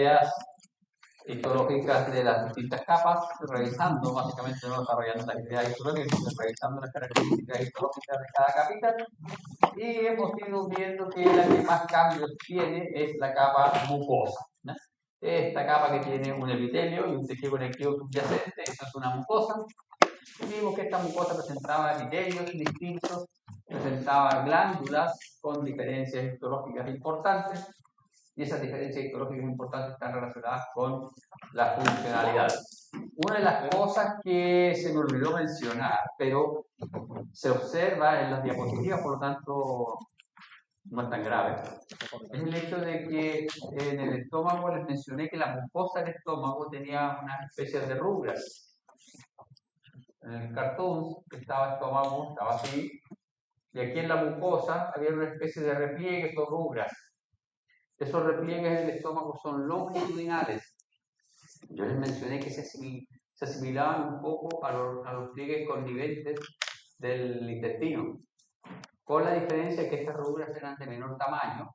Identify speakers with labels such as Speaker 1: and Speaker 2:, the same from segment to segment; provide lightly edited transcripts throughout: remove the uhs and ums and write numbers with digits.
Speaker 1: ideas histológicas de las distintas capas, revisando, básicamente no desarrollando las ideas histológicas, sino revisando las características histológicas de cada capita, y hemos ido viendo que la que más cambios tiene es la capa mucosa, ¿no? Esta capa que tiene un epitelio y un tejido conectivo subyacente, esa es una mucosa. Vimos que esta mucosa presentaba epitelios distintos, presentaba glándulas con diferencias histológicas importantes, y esas diferencias histológicas importantes están relacionadas con la funcionalidad. Una de las cosas que se me olvidó mencionar, pero se observa en las diapositivas, por lo tanto no es tan grave, es el hecho de que en el estómago les mencioné que la mucosa del estómago tenía una especie de rugras. En el cartoon estaba el estómago, estaba así, y aquí en la mucosa había una especie de repliegues o rugras. Esos repliegues del estómago son longitudinales. Yo les mencioné que se asimilaban un poco a los pliegues conniventes del intestino, con la diferencia que estas rugras eran de menor tamaño,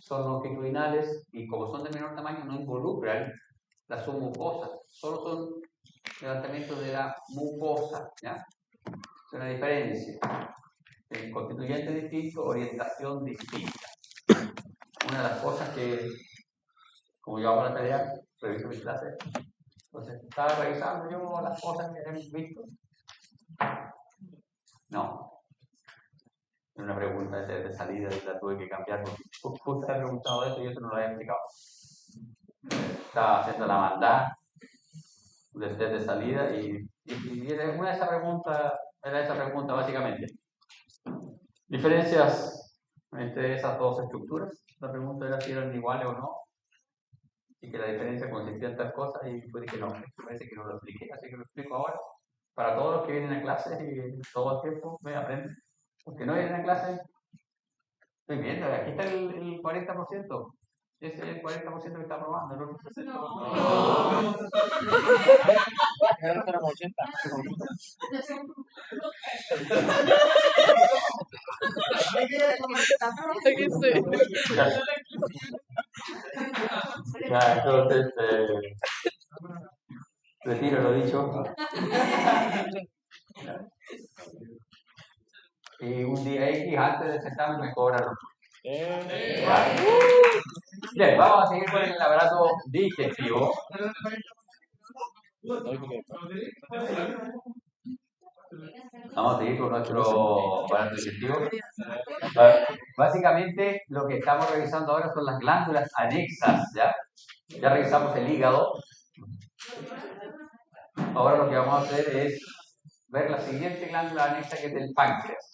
Speaker 1: son longitudinales y como son de menor tamaño no involucran la submucosa, solo son levantamientos de la mucosa, ¿ya? Es una diferencia. El constituyente distinto, orientación distinta. Una de las cosas que, como yo hago la tarea, reviso mis clases, entonces estaba revisando yo las cosas que hemos visto. No. Era una pregunta de salida y la tuve que cambiar porque justo había preguntado esto y eso no lo había explicado. Estaba haciendo la maldad del test de salida y era una de esas preguntas, era esa pregunta básicamente. Diferencias entre esas dos estructuras. La pregunta era si eran iguales o no. Y que la diferencia consistía en tal cosa y después dije no, parece que no lo expliqué, así que lo explico ahora. Para todos los que vienen a clases y todo el tiempo me aprenden. Los que no vienen a clases, estoy viendo, aquí está el 40%. Ese es el 40% que está aprobando, el otro 60%. No.
Speaker 2: Ahora tenemos 80.
Speaker 1: Ya, entonces, retiro lo dicho. Y un día X antes del certamen me cobraron. Bien, vamos a seguir con el aparato digestivo. Vamos a seguir con nuestro aparato digestivo. Básicamente, lo que estamos revisando ahora son las glándulas anexas, ¿ya? Ya revisamos el hígado. Ahora lo que vamos a hacer es ver la siguiente glándula anexa, que es el páncreas.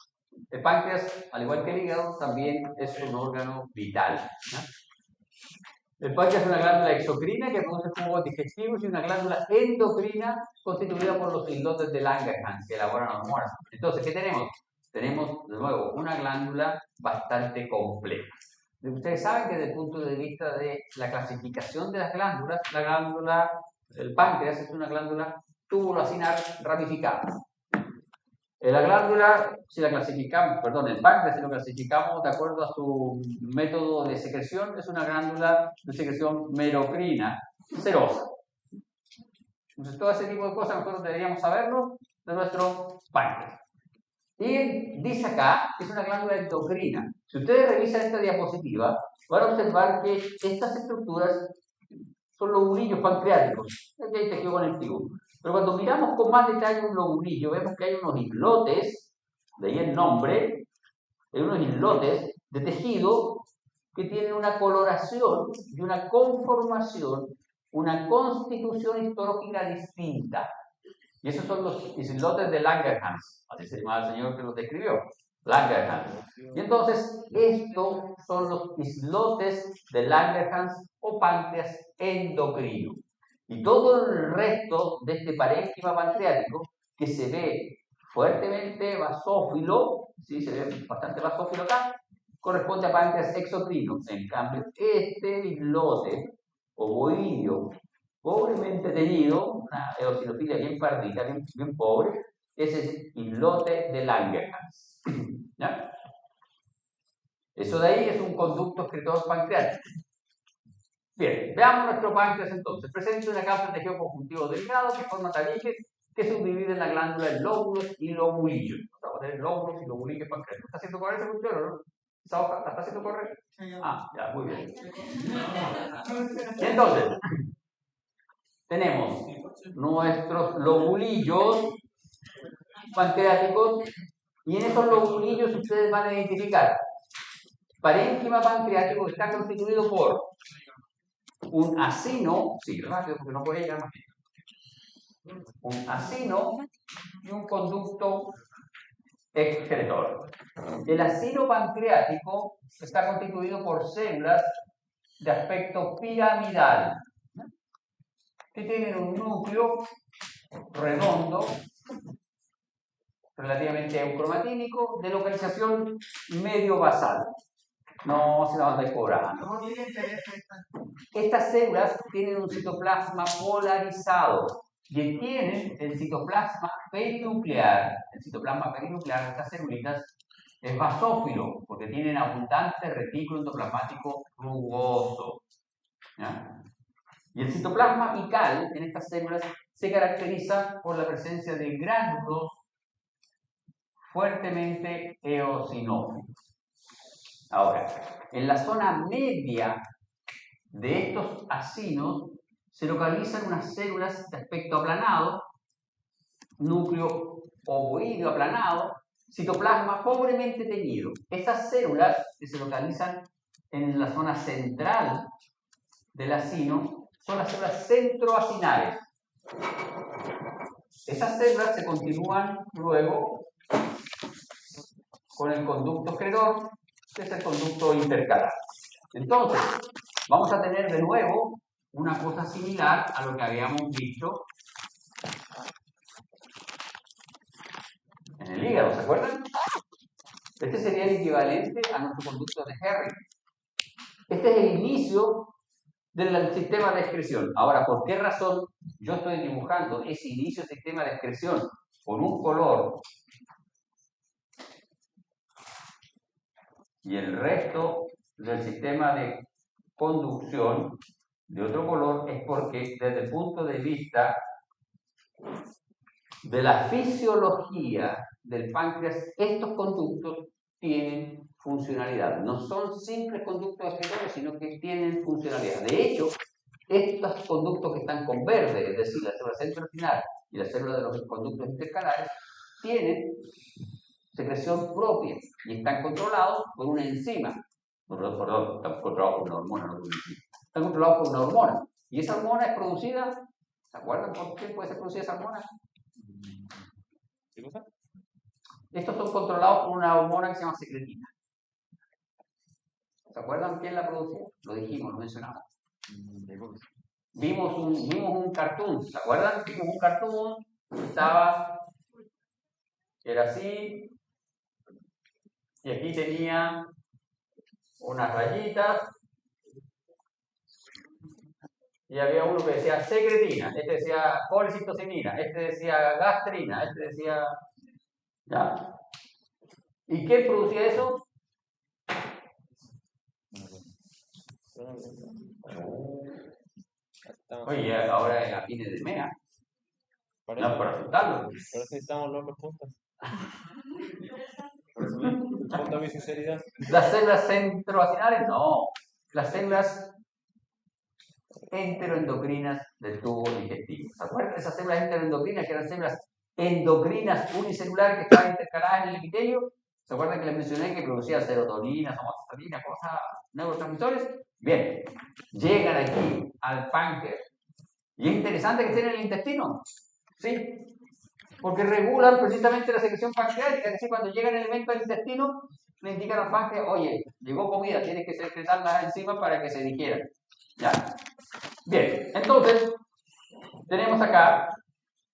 Speaker 1: El páncreas, al igual que el hígado, también es un órgano vital, ¿no? El páncreas es una glándula exocrina que produce jugos digestivos y una glándula endocrina constituida por los islotes de Langerhans que elaboran almuerzos. Entonces, ¿qué tenemos? Tenemos, de nuevo, una glándula bastante compleja. Ustedes saben que desde el punto de vista de la clasificación de las glándulas, el páncreas es una glándula tubuloacinar ramificada. La glándula, si la clasificamos, el páncreas, si lo clasificamos de acuerdo a su método de secreción, es una glándula de secreción merocrina serosa. Entonces, todo ese tipo de cosas nosotros deberíamos saberlo de nuestro páncreas. Y dice acá que es una glándula endocrina. Si ustedes revisan esta diapositiva, van a observar que estas estructuras son lobulillos pancreáticos. Aquí hay tejido conectivo. Pero cuando miramos con más detalle un lobulillo, vemos que hay unos islotes, de ahí el nombre, hay unos islotes de tejido que tienen una coloración y una conformación, una constitución histológica distinta. Y esos son los islotes de Langerhans, así se llamaba el señor que los describió, Langerhans. Y entonces, estos son los islotes de Langerhans o páncreas endocrino. Y todo el resto de este parénquima pancreático, que se ve fuertemente basófilo, ¿sí? Se ve bastante basófilo acá, corresponde a páncreas exocrino. En cambio, este islote ovoideo, pobremente teñido, una eosinofilia bien pardita, bien pobre, es el islote de Langerhans. ¿Ya? Eso de ahí es un conducto excretor pancreático. Bien, veamos nuestro páncreas entonces. Presenta una capa de tejido conjuntivo delgado que forma tabiques que subdividen la glándula en lóbulos y lobulillos. Vamos a tener lóbulos y lobulillos pancreáticos. ¿Está haciendo correcta esa función o no? ¿Esa hoja está haciendo correcta? Ah, ya, muy bien. Y entonces, tenemos nuestros lobulillos pancreáticos y en esos lobulillos ustedes van a identificar parénquima pancreático que está constituido por un acino, sí, rápido porque no puede llegar más bien, un acino y un conducto excretor. El acino pancreático está constituido por células de aspecto piramidal que tienen un núcleo redondo relativamente eucromatínico de localización medio basal. No se la van a estar cobrando. Estas células tienen un citoplasma polarizado y tienen el citoplasma perinuclear. El citoplasma perinuclear de estas celulitas es basófilo porque tienen abundante retículo endoplasmático rugoso. ¿Ya? Y el citoplasma apical en estas células se caracteriza por la presencia de gránulos fuertemente eosinófilos. Ahora, en la zona media de estos acinos se localizan unas células de aspecto aplanado, núcleo ovoideo aplanado, citoplasma pobremente teñido. Estas células que se localizan en la zona central del acino son las células centroacinales. Esas células se continúan luego con el conducto excretor, que es el conducto intercalar. Entonces, vamos a tener de nuevo una cosa similar a lo que habíamos visto en el hígado, ¿se acuerdan? Este sería el equivalente a nuestro conducto de Henry. Este es el inicio del sistema de excreción. Ahora, ¿por qué razón yo estoy dibujando ese inicio del sistema de excreción con un color y el resto del sistema de conducción de otro color? Es porque desde el punto de vista de la fisiología del páncreas, estos conductos tienen funcionalidad. No son simples conductos excretorios, sino que tienen funcionalidad. De hecho, estos conductos que están con verde, es decir, la célula centroacinal y la célula de los conductos intercalares, tienen secreción propia y están controlados por una enzima. Perdón, están controlados por una hormona, no por una enzima. Están controlados por una hormona. Y esa hormona es producida, ¿se acuerdan por qué puede ser producida esa hormona?
Speaker 2: ¿Qué cosa?
Speaker 1: Estos son controlados por una hormona que se llama secretina. ¿Se acuerdan quién la producía? Lo dijimos, lo mencionamos. Vimos un cartoon, ¿se acuerdan? Vimos un cartoon, era así, y aquí tenía unas rayitas, y había uno que decía secretina, este decía colecitocinina, este decía gastrina, este decía... ¿Ya? ¿Y qué producía eso? Oye, ahora es la pine de MEA.
Speaker 2: Por
Speaker 1: No,
Speaker 2: eso,
Speaker 1: para aceptarlo.
Speaker 2: por eso necesitamos locos puntos. Por eso respondo a mi sinceridad.
Speaker 1: Las células centroacinales, no. Las células enteroendocrinas del tubo digestivo. ¿Se acuerdan de esas células enteroendocrinas que eran células endocrinas unicelulares que estaban intercaladas en el epitelio? ¿Se acuerdan que les mencioné que producían serotonina, somatostatina, cosas, neurotransmisores? Bien, llegan aquí al páncreas. Y es interesante que estén en el intestino. Sí, porque regulan precisamente la secreción pancreática, es decir, cuando llega el elemento al intestino, le indican al páncreas, oye, llegó comida, tienes que secretar las enzimas para que se digieran. ¿Ya? Bien, entonces, tenemos acá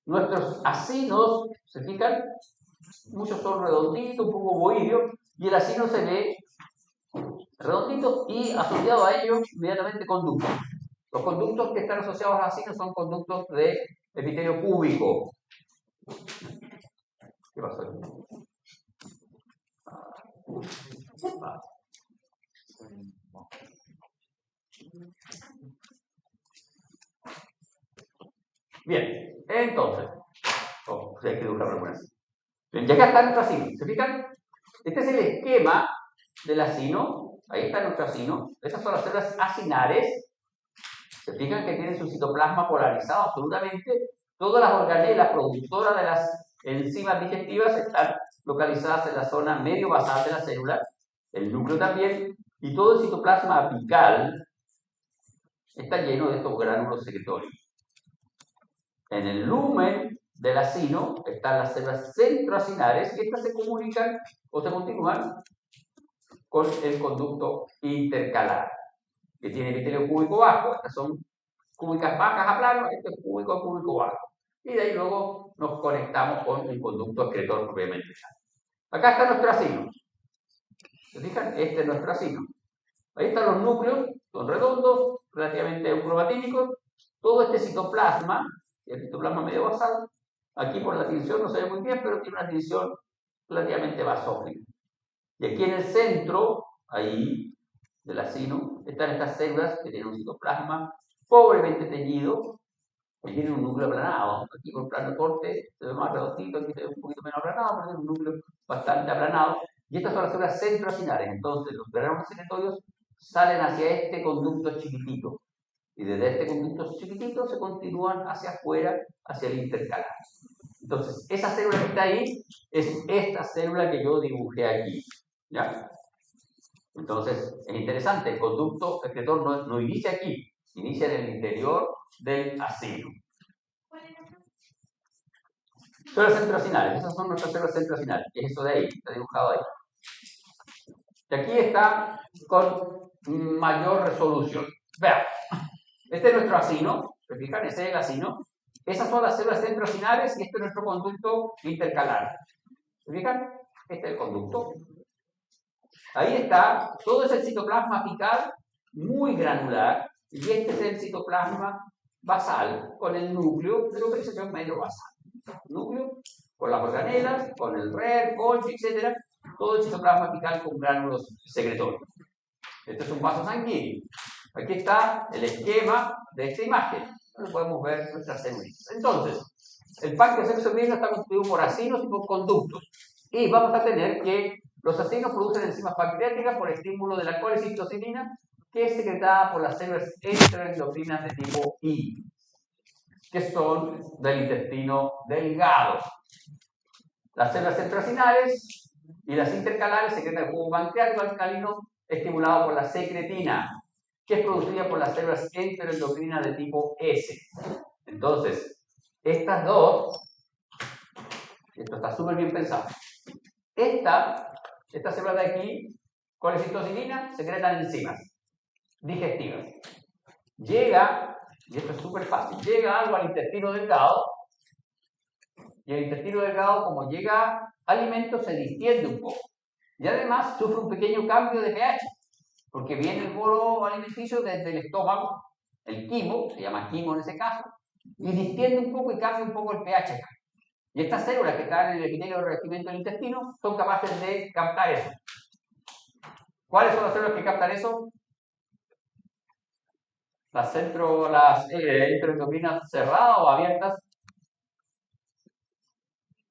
Speaker 1: nuestros acinos, ¿se fijan? Muchos son redonditos, un poco ovoideo, y el acino se ve redondito y asociado a ello inmediatamente conductos. Los conductos que están asociados a acinos son conductos de epitelio púbico. ¿Qué pasó aquí? Bien, entonces, hay que dibujar alguna así. Bien, y acá está nuestro acino. ¿Se fijan? Este es el esquema del acino. Ahí está nuestro acino. Estas son las células acinares. Se fijan que tienen su citoplasma polarizado absolutamente. Todas las organelas productoras de las enzimas digestivas están localizadas en la zona medio basal de la célula, el núcleo también, y todo el citoplasma apical está lleno de estos gránulos secretorios. En el lumen del acino están las células centroacinares y estas se comunican o se continúan con el conducto intercalar, que tiene epitelio cúbico bajo. Estas son cúbicas bajas a plano, esto es cúbico bajo. Y de ahí luego nos conectamos con el conducto excretor propiamente. Acá está nuestro acino. ¿Se fijan? Este es nuestro acino. Ahí están los núcleos, son redondos, relativamente eucromatínicos. Todo este citoplasma, el citoplasma medio basal, aquí por la tinción no se ve muy bien, pero tiene una tinción relativamente basófila. Y aquí en el centro, ahí, del acino, están estas células que tienen un citoplasma pobremente teñido, que tienen un núcleo aplanado. Aquí con plano de corte se ve más redondito, aquí se ve un poquito menos aplanado, pero tiene un núcleo bastante aplanado. Y estas son las células centroacinares. Entonces, los gránulos secretorios salen hacia este conducto chiquitito. Y desde este conducto chiquitito se continúan hacia afuera, hacia el intercalar. Entonces, esa célula que está ahí es esta célula que yo dibujé aquí. ¿Ya? Entonces, es interesante, el conducto excretor no inicia aquí, inicia en el interior del acino. Células centroacinales, esas son nuestras células centroacinales, que es eso de ahí, está dibujado ahí. Y aquí está con mayor resolución. Vean, este es nuestro acino, ¿se fijan? Ese es el acino. Esas son las células centroacinales y este es nuestro conducto intercalar. ¿Se fijan? Este es el conducto. Ahí está, todo ese citoplasma apical muy granular y este es el citoplasma basal con el núcleo de localización medio basal. Núcleo con las organelas, con el red, Golgi, etc. Todo el citoplasma apical con gránulos secretorios. Este es un vaso sanguíneo. Aquí está el esquema de esta imagen, donde podemos ver nuestras células. Entonces, el páncreas exocrino está constituido por acinos y por conductos. Y vamos a tener que los acinos producen enzimas pancreáticas por estímulo de la colecitocinina, que es secretada por las células extraendocrinas de tipo I, que son del intestino delgado. Las células centroacinales y las intercalares secretan el jugo pancreático alcalino estimulado por la secretina, que es producida por las células enteroendocrinas de tipo S. Entonces, estas dos, esto está súper bien pensado. Esta célula de aquí, colecitocinina, secretan enzimas digestivas. Llega, y esto es súper fácil, llega algo al intestino delgado, y el intestino delgado, como llega alimento, se distiende un poco. Y además sufre un pequeño cambio de pH, porque viene el bolo alimenticio desde el estómago, el quimo, se llama quimo en ese caso, y distiende un poco y cambia un poco el pH. Y estas células que están en el epitelio de revestimiento del intestino son capaces de captar eso. ¿Cuáles son las células que captan eso? Las enteroendocrinas cerradas o abiertas.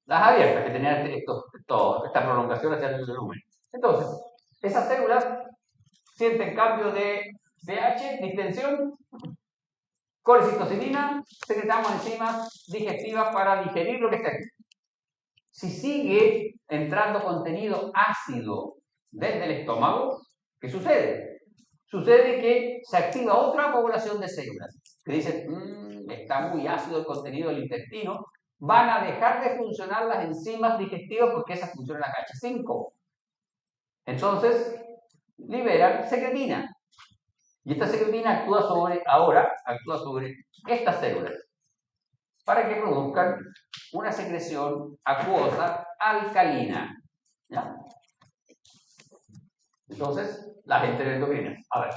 Speaker 1: Las abiertas, que tenían esta prolongación hacia el lumen. Entonces, esas células sienten cambio de pH, distensión, colecitocinina, secretamos enzimas digestivas para digerir lo que está aquí. Si sigue entrando contenido ácido desde el estómago, ¿qué sucede? Sucede que se activa otra población de células que dicen, está muy ácido el contenido del intestino, van a dejar de funcionar las enzimas digestivas porque esas funcionan en la KH5. Entonces, liberan secretina. Y esta secretina actúa sobre estas células para que produzcan una secreción acuosa alcalina. ¿Ya? Entonces, las enteroendocrinas. A ver,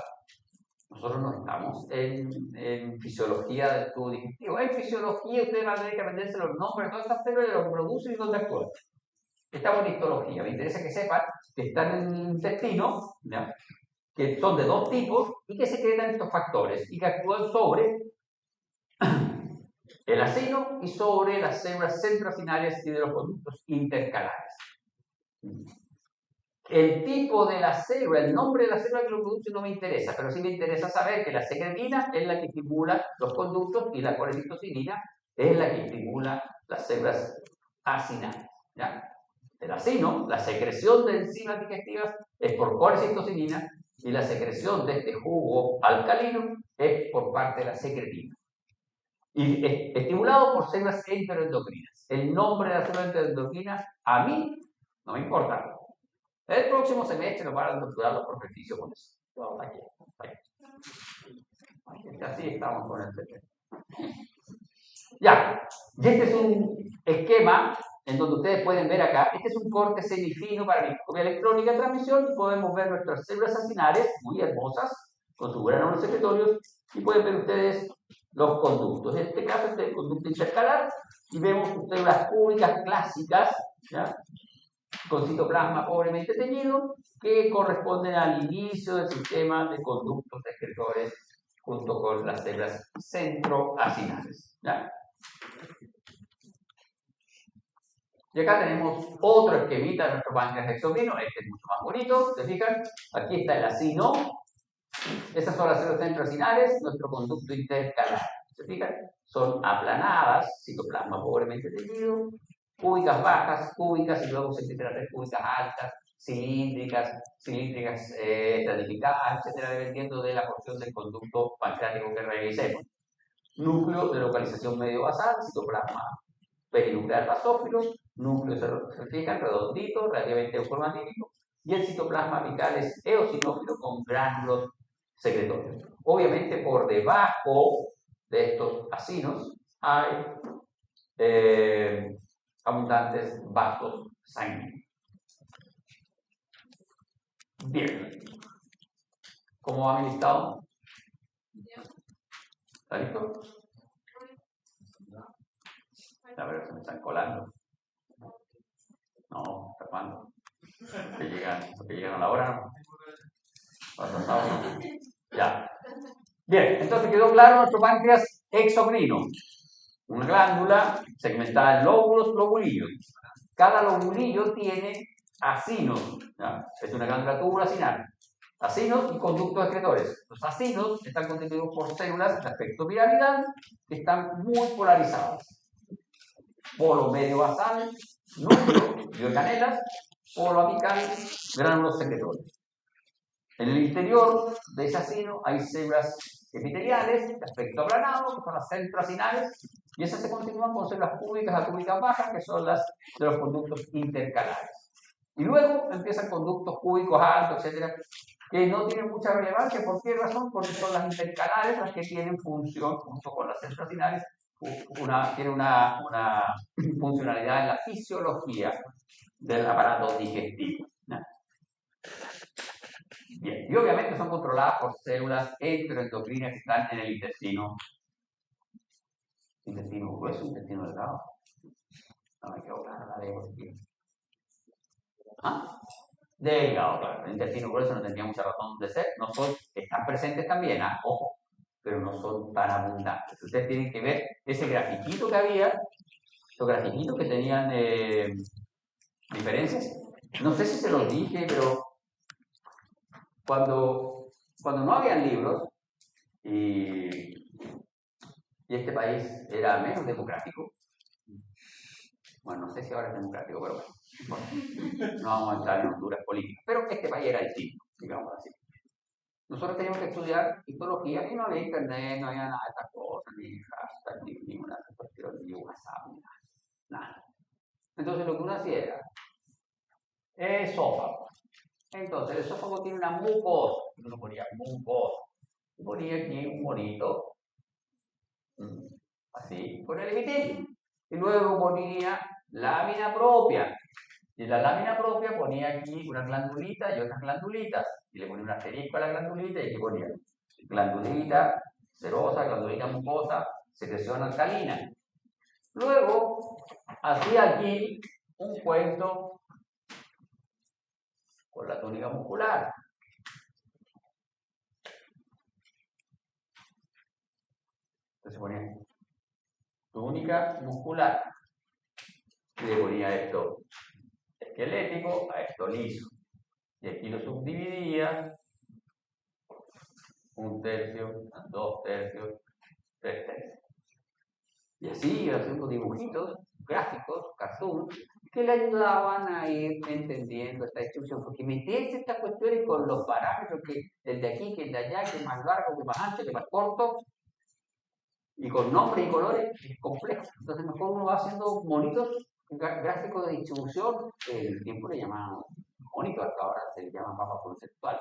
Speaker 1: nosotros no estamos en fisiología del tubo digestivo. En fisiología ustedes van a tener que aprenderse los nombres de todas estas células, lo que producen y dónde actúan. Estamos en histología. Me interesa que sepan que están en el intestino, ¿ya? Que son de dos tipos y que secretan estos factores y que actúan sobre el acino y sobre las células centroacinales y de los conductos intercalares. El tipo de la célula, el nombre de la célula que lo produce no me interesa, pero sí me interesa saber que la secretina es la que estimula los conductos y la colecitocinina es la que estimula las células acinales. ¿Ya? El acino, la secreción de enzimas digestivas es por colecitocinina y la secreción de este jugo alcalino es por parte de la secretina. Y estimulado por células enteroendocrinas. El nombre de la célula enteroendocrina a mí no me importa. El próximo semestre nos van a doctorar los profesores con eso. Aquí. Así estamos con el semestre. Ya, y este es un esquema en donde ustedes pueden ver acá, este es un corte semifino para microscopía electrónica de transmisión y podemos ver nuestras células acinales, muy hermosas, con sus granulos secretorios, y pueden ver ustedes los conductos. En este caso, este es el conducto intercalar, y vemos sus células cúbicas clásicas, ¿ya? Con citoplasma pobremente teñido, que corresponden al inicio del sistema de conductos excretores junto con las células centroacinales. ¿Ya? Y acá tenemos otro esquemita de nuestro páncreas exocrino, este es mucho más bonito, ¿se fijan? Aquí está el acino, esas son las células centroacinales, nuestro conducto intercalar, ¿se fijan? Son aplanadas, citoplasma pobremente teñido, cúbicas bajas, cúbicas y luego se empiezan a hacer cúbicas altas, cilíndricas estratificadas, etcétera, dependiendo de la porción del conducto pancreático que revisemos. Núcleo de localización medio basal, citoplasma perinuclear basófilo, núcleo se fijan, redondito, relativamente eucromatínico, y el citoplasma apical es eosinófilo con gránulos secretorios. Obviamente por debajo de estos acinos hay abundantes vasos sanguíneos. Bien. ¿Cómo va mi listado? ¿Está listo? A ver, se me están colando. No, Fernando. Que llegan a la hora. ¿No? Ya. Bien, entonces quedó claro nuestro páncreas exocrino. Una glándula segmentada en lóbulos, lobulillos. Cada lobulillo tiene acinos. ¿Ya? Es una glándula tubulacinal. Acinos y conductos excretores. Los acinos están constituidos por células de aspecto piramidal que están muy polarizadas. Polo medio basal, núcleo y organelas, polo apical, gránulos secretorios. En el interior de ese acino hay células epiteliales de aspecto aplanado, que son las centroacinales, y esas se continúan con células cúbicas a cúbicas bajas, que son las de los conductos intercalares. Y luego empiezan conductos cúbicos altos, etcétera, que no tienen mucha relevancia. ¿Por qué razón? Porque son las intercalares las que tienen función, junto con las centroacinales, tiene una funcionalidad en la fisiología del aparato digestivo. ¿No? Bien, y obviamente son controladas por células enteroendocrinas que están en el intestino grueso, intestino delgado. No me quedó clara la diapositiva. ¿Ah? Delgado, claro. El intestino grueso no tendría mucha razón de ser. No son, están presentes también, ojo, pero no son tan abundantes. Ustedes tienen que ver ese grafiquito que había, los grafiquitos que tenían diferencias. No sé si se los dije, pero cuando no habían libros y este país era menos democrático, bueno, no sé si ahora es democrático, pero bueno, no vamos a entrar en honduras políticas, pero este país era distinto, digamos así. Nosotros teníamos que estudiar histología y no había internet, no había nada de estas cosas, ni hashtag, ni una cuestión, ni WhatsApp, ni nada. Entonces lo que uno hacía era esófago. Entonces el esófago tiene una mucosa, uno ponía mucosa, y ponía aquí un bonito, así, con el epitelio. Y luego ponía lámina propia. Y en la lámina propia ponía aquí una glandulita y otras glandulitas. Y le ponía un asterisco a la glandulita y aquí ponía glandulita serosa, glandulita mucosa, secreción alcalina. Luego hacía aquí un cuento con la túnica muscular. Entonces ponía túnica muscular. Y le ponía esto esquelético a esto liso. Y aquí lo subdividía 1/3, 2/3, 3/3. Y así iba haciendo dibujitos, gráficos, cartoons, que le ayudaban a ir entendiendo esta distribución. Porque meterse estas cuestiones con los parámetros, que el de aquí, que el de allá, que es más largo, que más ancho, que más corto, y con nombres y colores, es complejo. Entonces mejor uno va haciendo monitos gráficos de distribución, el tiempo le llamaban monitos, hasta ahora se le llama mapa conceptual.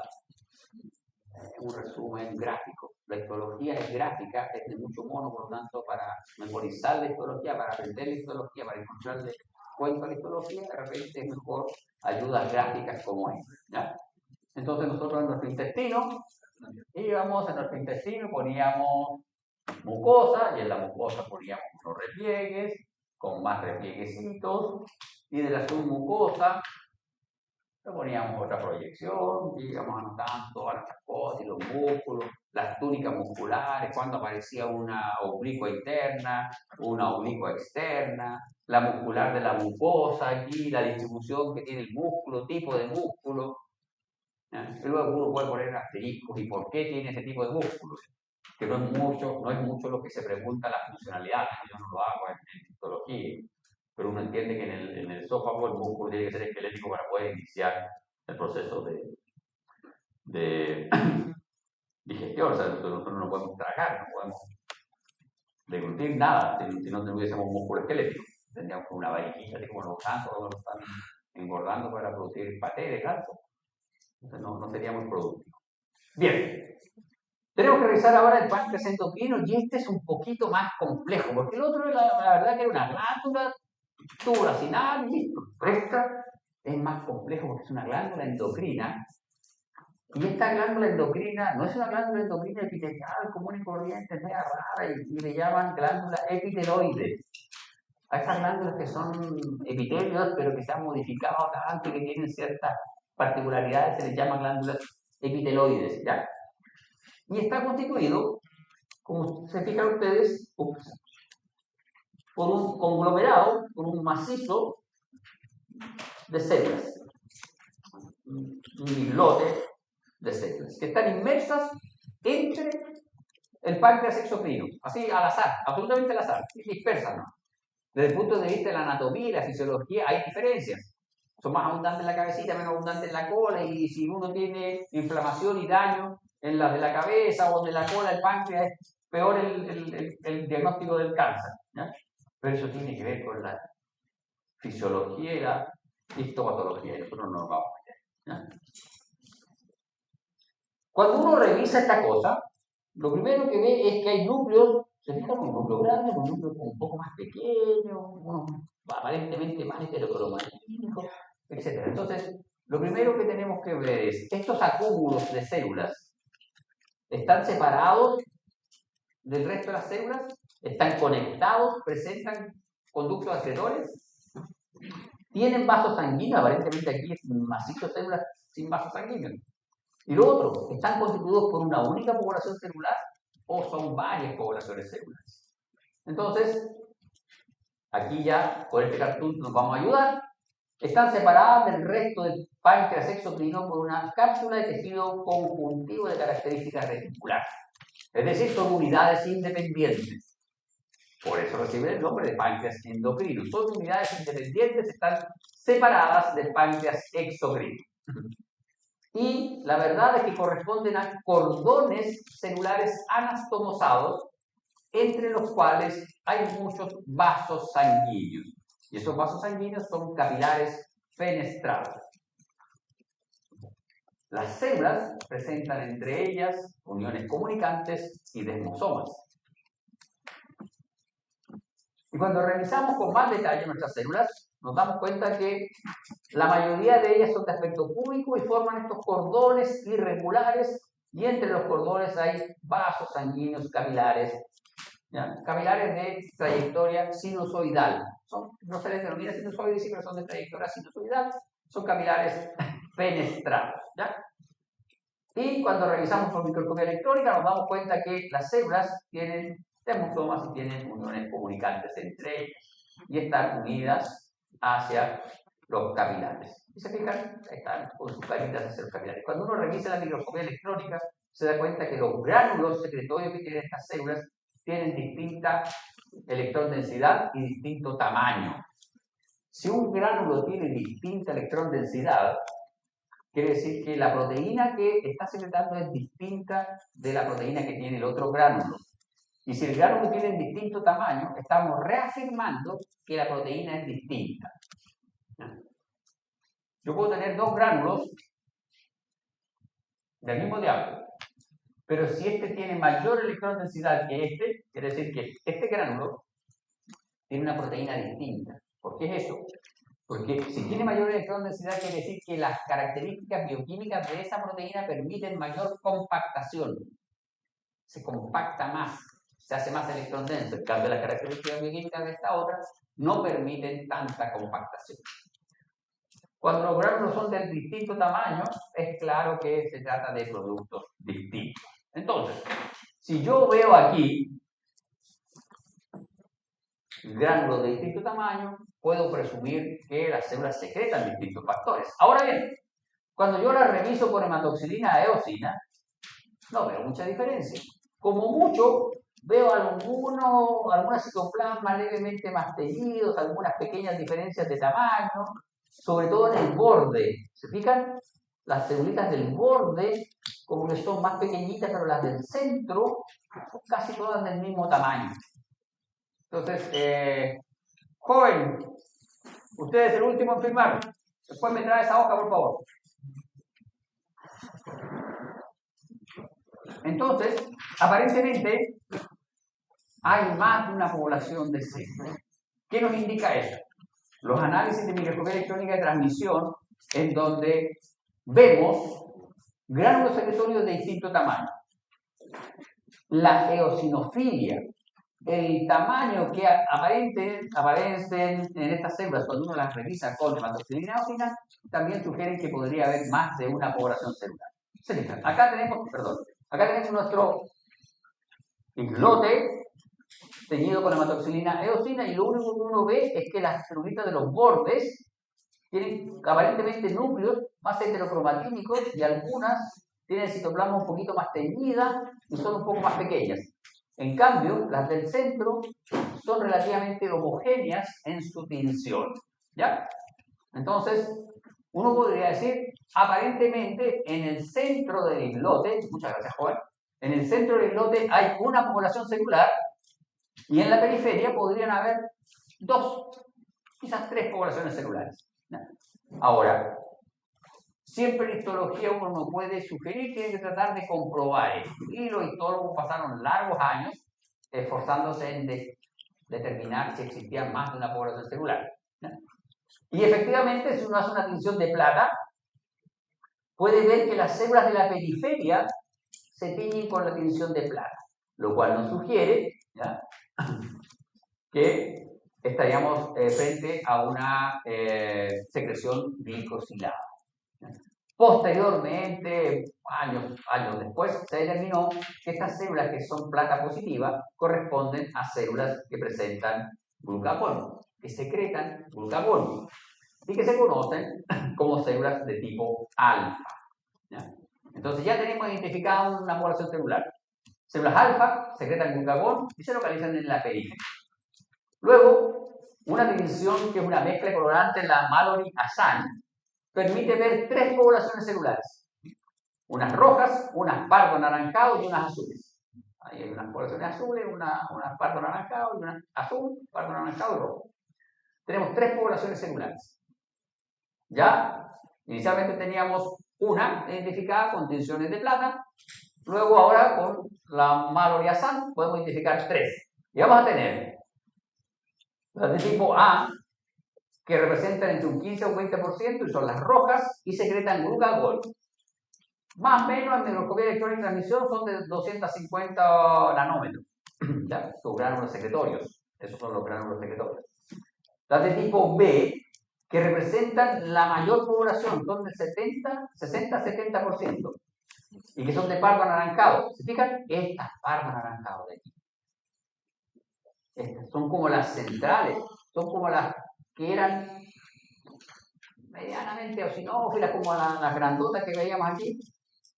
Speaker 1: Un resumen gráfico. La histología es gráfica, es de mucho mono, por lo tanto, para memorizar la histología, para aprender la histología, para encontrarle cuento a la histología, de repente es mejor ayudas gráficas como esta. ¿Ya? Entonces nosotros en nuestro intestino, íbamos en nuestro intestino, poníamos mucosa, y en la mucosa poníamos unos repliegues, con más replieguecitos, y de la submucosa le poníamos otra proyección, y íbamos anotando todas las cosas, y los músculos, las túnicas musculares, cuando aparecía una oblicua interna, una oblicua externa, la muscular de la mucosa aquí, la distribución que tiene el músculo, tipo de músculo. Y luego uno puede poner asteriscos y por qué tiene ese tipo de músculos, que no es mucho lo que se pregunta la funcionalidad, yo no lo hago en histología, pero uno entiende que en el esófago el músculo tiene que ser esquelético para poder iniciar el proceso de digestión. O sea, nosotros no podemos tragar, no podemos deglutir nada si no tuviésemos músculo esquelético. Tendríamos una varillita, así como los gansos, cuando lo están engordando para producir paté de ganso. Entonces no seríamos productivos. Bien. Tenemos que revisar ahora el páncreas endocrino, y este es un poquito más complejo, porque el otro, la verdad, que era una glándula, tuvo la sinal y listo. Esta es más complejo porque es una glándula endocrina, y esta glándula endocrina no es una glándula endocrina epitelial común y corriente, es media rara, y le llaman glándula epiteloide. A estas glándulas que son epitelios, pero que se han modificado tanto y que tienen ciertas particularidades, se les llama glándulas epiteloides, ¿ya? Y está constituido, como se fijan ustedes, por un conglomerado, por un macizo de células, un islote de células, que están inmersas entre el páncreas exocrino, así al azar, absolutamente al azar, y dispersas, ¿no? Desde el punto de vista de la anatomía y la fisiología hay diferencias. Son más abundantes en la cabecita, menos abundantes en la cola, y si uno tiene inflamación y daño en la de la cabeza o de la cola, el páncreas, es peor el diagnóstico del cáncer, ¿ya? Pero eso tiene que ver con la fisiología y la histopatología, y nosotros no nos vamos allá, ¿ya? Cuando uno revisa esta cosa, lo primero que ve es que hay núcleos, se fijan, un núcleo grande, un núcleo un poco más pequeño, uno aparentemente más heterocromatínico, etc. Entonces, lo primero que tenemos que ver es, estos acúmulos de células están separados del resto de las células, están conectados, presentan conductos acreedores, tienen vasos sanguíneos, aparentemente aquí es un macizo de células sin vasos sanguíneos. Y lo otro, ¿están constituidos por una única población celular o son varias poblaciones celulares? Entonces, aquí ya, con este cartoon nos vamos a ayudar. Están separadas del resto del páncreas exocrino por una cápsula de tejido conjuntivo de características reticulares. Es decir, son unidades independientes. Por eso reciben el nombre de páncreas endocrino. Son unidades independientes, están separadas del páncreas exocrino. Y la verdad es que corresponden a cordones celulares anastomosados, entre los cuales hay muchos vasos sanguíneos. Y esos vasos sanguíneos son capilares fenestrados. Las células presentan entre ellas uniones comunicantes y desmosomas. Y cuando revisamos con más detalle nuestras células, nos damos cuenta que la mayoría de ellas son de aspecto cúbico y forman estos cordones irregulares, y entre los cordones hay vasos sanguíneos capilares, ¿ya? Capilares de trayectoria sinusoidal. No se les denomina sinusoides, pero son de trayectoria sinusoidal, son capilares fenestrados, ¿ya? Y cuando revisamos por microscopía electrónica nos damos cuenta que las células tienen Dermosomas si tienen uniones comunicantes entre ellas y están unidas hacia los capilares. Y se fijan, están con sus caritas hacia los capilares. Cuando uno revisa la microscopía electrónica, se da cuenta que los gránulos secretorios que tienen estas células tienen distinta electrondensidad y distinto tamaño. Si un gránulo tiene distinta electrondensidad, quiere decir que la proteína que está secretando es distinta de la proteína que tiene el otro gránulo. Y si el gránulo tiene distinto tamaño, estamos reafirmando que la proteína es distinta. Yo puedo tener dos gránulos del mismo diámetro, pero si este tiene mayor electrondensidad que este, quiere decir que este gránulo tiene una proteína distinta. ¿Por qué es eso? Porque si tiene mayor electrondensidad quiere decir que las características bioquímicas de esa proteína permiten mayor compactación. Se compacta más, se hace más electrondenso. En cambio, las características bioquímicas de esta otra no permiten tanta compactación. Cuando los gránulos son de distinto tamaño, es claro que se trata de productos distintos. Entonces, si yo veo aquí gránulos de distinto tamaño, puedo presumir que las células secretan distintos factores. Ahora bien, cuando yo las reviso con hematoxilina eosina, no veo mucha diferencia. Como mucho, veo algunos citoplasmas levemente más teñidos, algunas pequeñas diferencias de tamaño, sobre todo en el borde. ¿Se fijan? Las celulitas del borde, como que son más pequeñitas, pero las del centro son casi todas del mismo tamaño. Entonces, joven, usted es el último en firmar. Después me trae esa hoja, por favor. Entonces, aparentemente, hay más de una población de células. ¿Qué nos indica eso? Los análisis de microscopía electrónica de transmisión, en donde vemos gránulos secretorios de distinto tamaño. La eosinofilia, el tamaño que aparecen en estas células cuando uno las revisa con hematoxilina eosina, también sugieren que podría haber más de una población celular. Acá tenemos nuestro islote teñido con hematoxilina eosina y lo único que uno ve es que las celulitas de los bordes tienen aparentemente núcleos más heterocromatínicos y algunas tienen citoplasma un poquito más teñida y son un poco más pequeñas. En cambio, las del centro son relativamente homogéneas en su tinción. ¿Ya? Entonces, uno podría decir, aparentemente, en el centro del islote, muchas gracias, joven, en el centro del islote hay una población celular y en la periferia podrían haber 2, quizás 3 poblaciones celulares. ¿No? Ahora, siempre en histología uno no puede sugerir, tiene que tratar de comprobar esto. Y los histólogos pasaron largos años esforzándose en determinar si existía más de una población celular. ¿No? Y efectivamente, si uno hace una tinción de plata, puede ver que las células de la periferia se tiñen con la tinción de plata, lo cual nos sugiere, ¿ya?, que estaríamos frente a una secreción glicosilada. Posteriormente, años después, se determinó que estas células que son plata positiva corresponden a células que presentan glucagón, que secretan glucagón y que se conocen como células de tipo alfa. ¿Ya? Entonces ya tenemos identificada una población celular. Células alfa secretan glucagón y se localizan en la periferia. Luego, una tinción que es una mezcla colorante en la Mallory-Hassan permite ver 3 poblaciones celulares. Unas rojas, unas pardo anaranjado y unas azules. Ahí hay unas poblaciones azules, unas pardo anaranjado y unas azul, pardo anaranjado y rojo. Tenemos 3 poblaciones celulares. Ya, inicialmente teníamos una identificada con tinciones de plata. Luego ahora con la Mallory-Hassan podemos identificar 3. Y vamos a tener las de tipo A, que representan entre un 15 o un 20% y son las rojas y secretan glucagón. Más o menos en microscopía electrónica de transmisión son de 250 nanómetros. ¿Ya? Son gránulos secretorios. Esos son los gránulos secretorios. Las de tipo B, que representan la mayor población, son del 60-70%. Y que son de pardo anaranjado. ¿Se fijan? Estas pardo anaranjado de aquí. Estas son como las centrales, son como las que eran medianamente osinófilas, como las grandotas que veíamos aquí,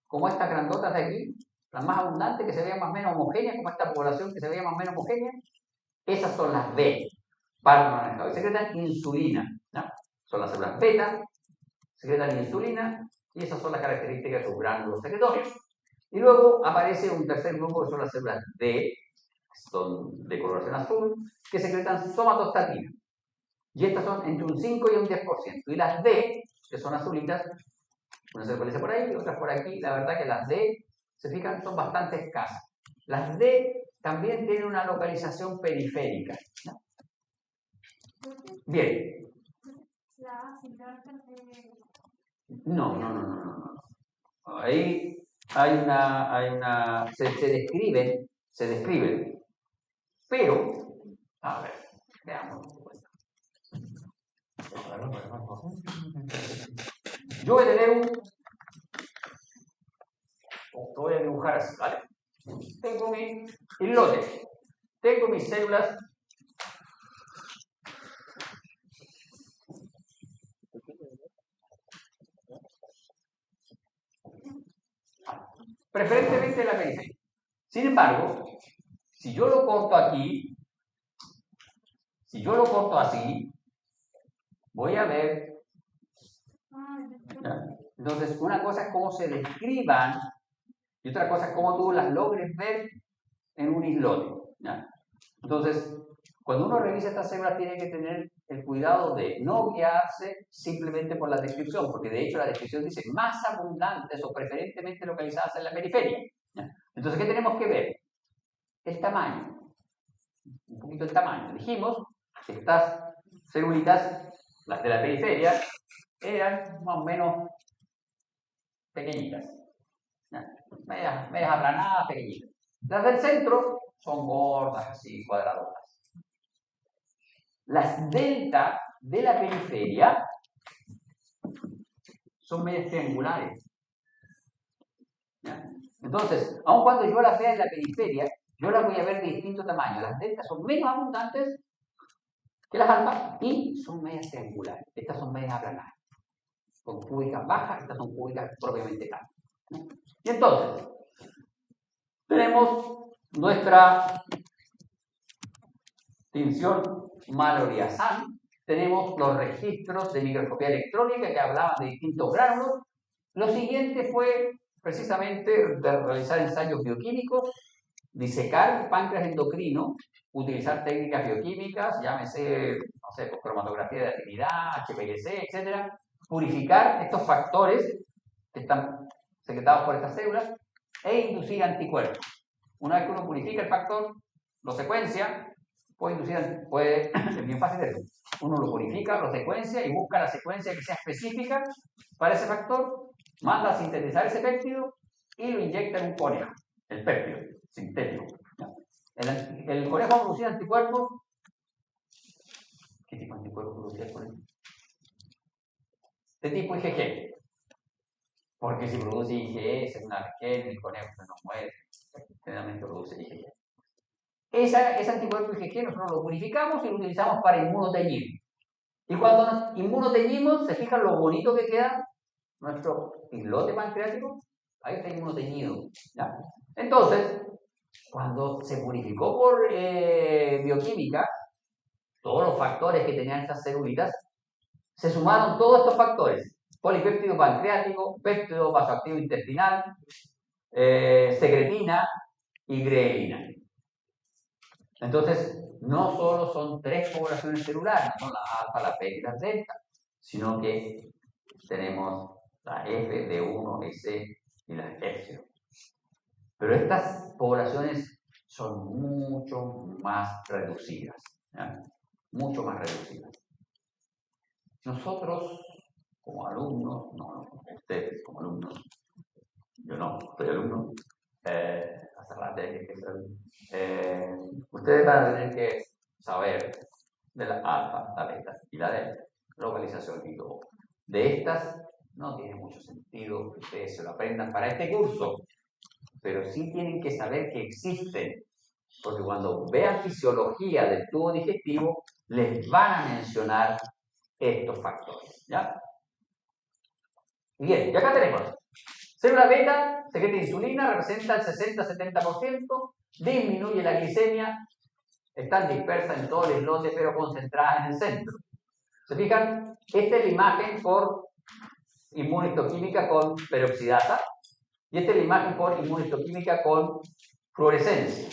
Speaker 1: como estas grandotas de aquí, las más abundantes que se veían más o menos homogéneas, como esta población que se veía más o menos homogénea. Esas son las B, y secretan insulina, ¿no? Son las células beta, secretan insulina, y esas son las características de sus gránulos secretorios. Y luego aparece un tercer grupo que son las células D, que son de coloración azul, que secretan somatostatina. Y estas son entre un 5 y un 10%. Y las D, que son azulitas, una se aparece por ahí y otras por aquí. La verdad que las D, se fijan, son bastante escasas. Las D también tienen una localización periférica, ¿no? Bien. No. Ahí se describen, pero, a ver, veamos. Yo voy a tener lo voy a dibujar así, ¿vale? Tengo mi islote, tengo mis células preferentemente en la periferia. Sin embargo, si yo lo corto aquí, si yo lo corto así, voy a ver. ¿Ya? Entonces, una cosa es cómo se describan y otra cosa es cómo tú las logres ver en un islote, ¿ya? Entonces, cuando uno revisa estas células tiene que tener el cuidado de no guiarse simplemente por la descripción, porque de hecho la descripción dice más abundantes o preferentemente localizadas en la periferia, ¿ya? Entonces, ¿qué tenemos que ver? El tamaño, un poquito el tamaño. Dijimos que estas celulitas, las de la periferia, eran más o menos pequeñitas, ¿ya? medias aplanadas, pequeñitas. Las del centro son gordas, así, cuadradotas. Las delta de la periferia son medias triangulares, ¿ya? Entonces, aun cuando yo las vea en la periferia, yo las voy a ver de distinto tamaño. Las deltas son menos abundantes que las alfas y son medias triangulares. Estas son medias aplanadas. Son cúbicas bajas, estas son cúbicas propiamente planas. Y entonces, tenemos nuestra tinción Mallory-Assange, tenemos los registros de microscopía electrónica que hablaban de distintos gránulos. Lo siguiente fue precisamente de realizar ensayos bioquímicos, disecar el páncreas endocrino, utilizar técnicas bioquímicas, llámese, no sé, cromatografía de afinidad, HPLC, etc. Purificar estos factores que están secretados por estas células e inducir anticuerpos. Una vez que uno purifica el factor, lo secuencia, es bien fácil eso. Uno lo purifica, lo secuencia y busca la secuencia que sea específica para ese factor, manda a sintetizar ese péptido y lo inyecta en un conejo, el péptido sintético. El conejo va a producir anticuerpos. ¿Qué tipo de anticuerpos produce el conejo? De tipo IgG. Porque si produce IgE, es una arquea, el conejo se nos muere. Generalmente produce IgG. Ese anticuerpo IgG nosotros lo purificamos y lo utilizamos para inmunoteñir. Y cuando nos inmunoteñimos, ¿se fijan lo bonito que queda nuestro islote pancreático? Ahí está inmunoteñido, ¿ya? Entonces, cuando se purificó por bioquímica, todos los factores que tenían estas celulitas, se sumaron todos estos factores: polipéptido pancreático, péptido vasoactivo intestinal, secretina y grelina. Entonces, no solo son 3 poblaciones celulares, no son las alfa, la beta y las delta, sino que tenemos la F, D1, EC y las epsilon. Pero estas poblaciones son mucho más reducidas, ¿ya? Mucho más reducidas. Nosotros, como alumnos, no, ustedes como alumnos, yo no, soy alumno, hace rato que ser alumno, ustedes van a tener que saber de la alfa, la beta y la delta, localización y todo. De estas no tiene mucho sentido que ustedes se lo aprendan para este curso, pero sí tienen que saber que existen porque cuando vean fisiología del tubo digestivo, les van a mencionar estos factores, ¿ya? Bien, y acá tenemos célula beta, secreta insulina, representa el 60-70%, disminuye la glicemia, están dispersas en todo el islote, pero concentradas en el centro. ¿Se fijan? Esta es la imagen por inmunohistoquímica con peroxidasa, y esta es la imagen por inmunohistoquímica con fluorescencia.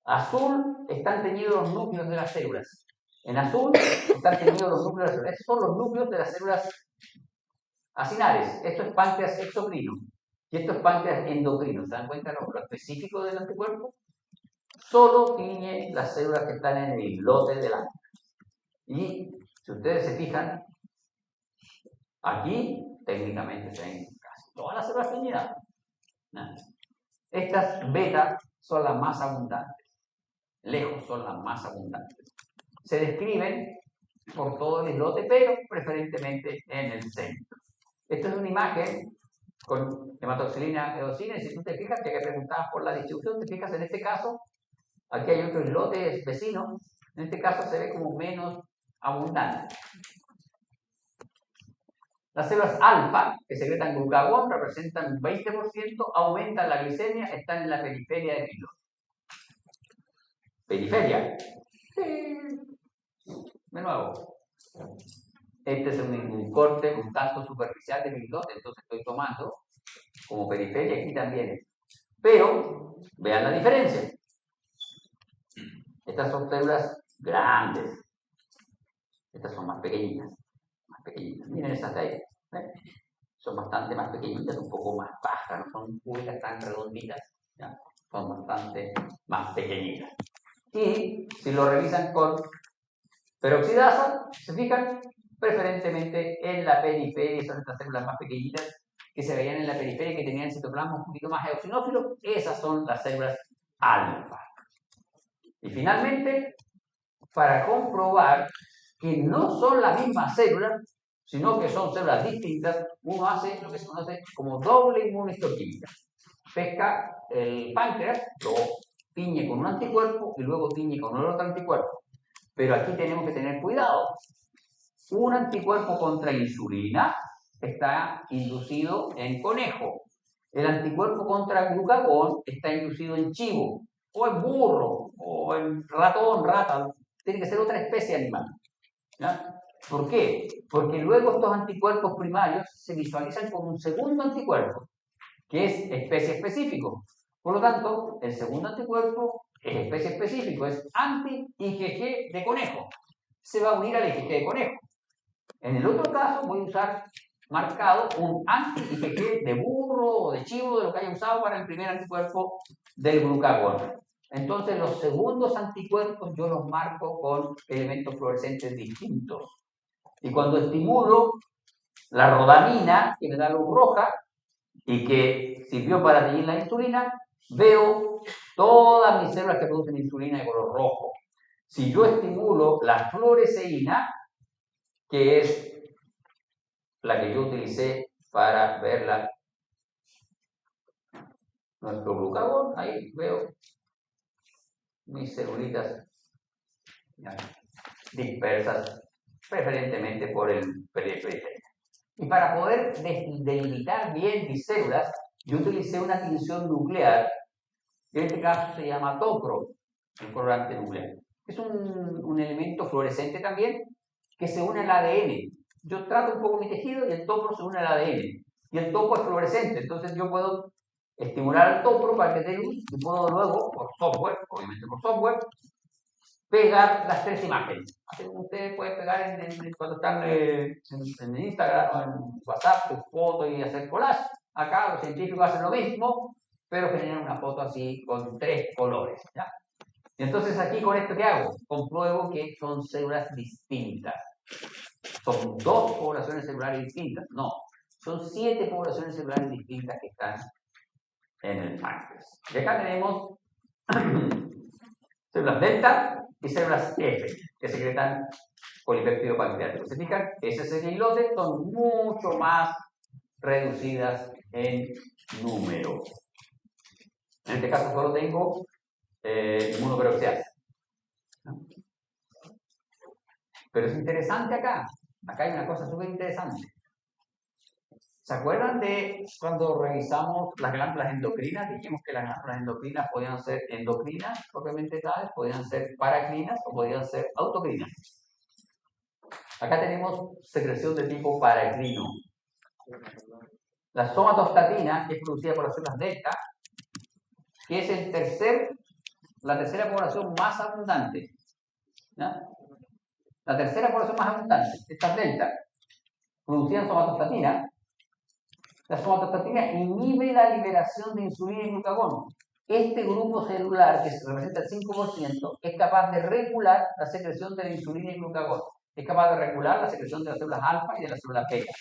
Speaker 1: Azul están teñidos los núcleos de las células. En azul están teñidos los núcleos de las células. Estos son los núcleos de las células acinales. Esto es páncreas exocrino y esto es páncreas endocrino. ¿Se dan cuenta lo específico del anticuerpo? Solo tiñe las células que están en el islote del lámina. Y si ustedes se fijan, aquí técnicamente se ven casi todas las células teñidas. Estas beta son las más abundantes. Lejos son las más abundantes. Se describen por todo el islote, pero preferentemente en el centro. Esta es una imagen con hematoxilina eosina, y si tú te fijas, ya que preguntabas por la distribución, te fijas en este caso, aquí hay otro islote vecino, en este caso se ve como menos abundante. Las células alfa, que secretan glucagón, representan un 20%, aumentan la glicemia, están en la periferia del islote. Periferia. De nuevo, este es un corte un tanto superficial del islote, entonces estoy tomando como periferia aquí también. Pero, vean la diferencia. Estas son células grandes. Estas son más pequeñitas. Miren esas de ahí. ¿Eh? Son bastante más pequeñitas, un poco más bajas, no son cúbicas tan redonditas. ¿Ya? Son bastante más pequeñitas. Y si lo revisan con peroxidasa, se fijan preferentemente en la periferia, son estas células más pequeñitas que se veían en la periferia, que tenían citoplasma un poquito más eosinófilo. Esas son las células alfa. Y finalmente, para comprobar que no son las mismas células, sino que son células distintas, uno hace lo que se conoce como doble inmunohistoquímica. Pesca el páncreas, lo tiñe con un anticuerpo y luego tiñe con otro anticuerpo. Pero aquí tenemos que tener cuidado. Un anticuerpo contra insulina está inducido en conejo. El anticuerpo contra glucagón está inducido en chivo, o en burro, o en ratón, rata. Tiene que ser otra especie animal. ¿Ya? ¿Por qué? Porque luego estos anticuerpos primarios se visualizan como un segundo anticuerpo, que es especie específico. Por lo tanto, el segundo anticuerpo es especie específico, es anti-IgG de conejo. Se va a unir al IgG de conejo. En el otro caso voy a usar marcado un anti-IgG de burro o de chivo, de lo que haya usado para el primer anticuerpo del glucagón. Entonces los segundos anticuerpos yo los marco con elementos fluorescentes distintos. Y cuando estimulo la rodamina, que me da luz roja y que sirvió para teñir la insulina, veo todas mis células que producen insulina de color rojo. Si yo estimulo la fluoresceína, que es la que yo utilicé para ver nuestro glucagón, ahí veo mis celulitas dispersas preferentemente por el periferia. Y para poder delimitar bien mis células, yo utilicé una tinción nuclear, que en este caso se llama topro, el colorante nuclear. Es un elemento fluorescente también que se une al ADN. Yo trato un poco mi tejido y el topro se une al ADN. Y el topo es fluorescente, entonces yo puedo estimular el topro para que dé luz y puedo luego, por software, obviamente por software, pegar las tres imágenes. Usted puede pegar cuando están en Instagram o en WhatsApp su foto y hacer collage. Acá los científicos hacen lo mismo, pero generan una foto así con tres colores. ¿Ya? Y entonces aquí con esto, ¿qué hago? Compruebo que son células distintas. Son 2 poblaciones celulares distintas. No, son 7 poblaciones celulares distintas que están en el páncreas. Y acá tenemos células delta y células F, que secretan polipéptido pancreático. ¿Se fijan? Ese es el islote, son mucho más reducidas en número. En este caso solo tengo inmunoperoxidasa. ¿No? Pero es interesante acá hay una cosa súper interesante. ¿Se acuerdan de cuando revisamos las glándulas endocrinas? Dijimos que las glándulas endocrinas podían ser endocrinas propiamente tales, podían ser paracrinas o podían ser autocrinas. Acá tenemos secreción de tipo paracrino. La somatostatina, que es producida por las células delta, que es la tercera población más abundante. ¿No? La tercera población más abundante, estas delta, producían somatostatina. La somatostatina inhibe la liberación de insulina y glucagón. Este grupo celular, que representa el 5%, es capaz de regular la secreción de la insulina y glucagón. Es capaz de regular la secreción de las células alfa y de las células beta.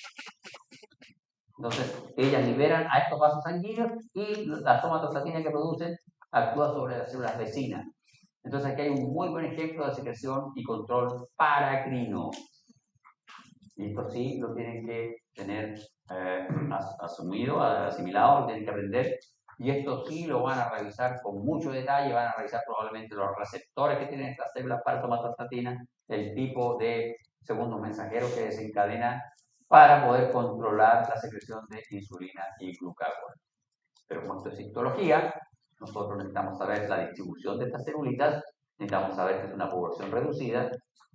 Speaker 1: Entonces, ellas liberan a estos vasos sanguíneos y la somatostatina que producen actúa sobre las células vecinas. Entonces, aquí hay un muy buen ejemplo de secreción y control paracrino. Y esto sí lo tienen que tener asumido, asimilado, lo tienen que aprender. Y esto sí lo van a revisar con mucho detalle, van a revisar probablemente los receptores que tienen estas células para somatostatina, el tipo de segundo mensajero que desencadena para poder controlar la secreción de insulina y glucagón. Pero como esto es histología, nosotros necesitamos saber la distribución de estas celulitas, necesitamos saber que es una población reducida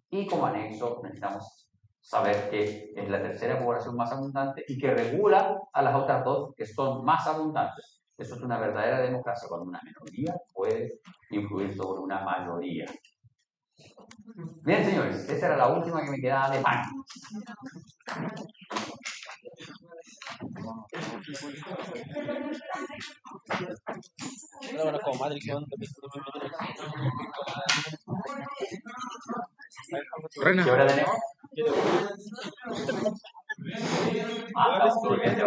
Speaker 1: y como anexo necesitamos saber que es la tercera población más abundante y que regula a las otras dos que son más abundantes. Eso es una verdadera democracia, cuando una minoría puede influir sobre una mayoría. Bien, señores, esa era la última que me quedaba de pan.
Speaker 2: Bueno, como Matrix,
Speaker 1: ¿Qué hora tenemos? Muy bien,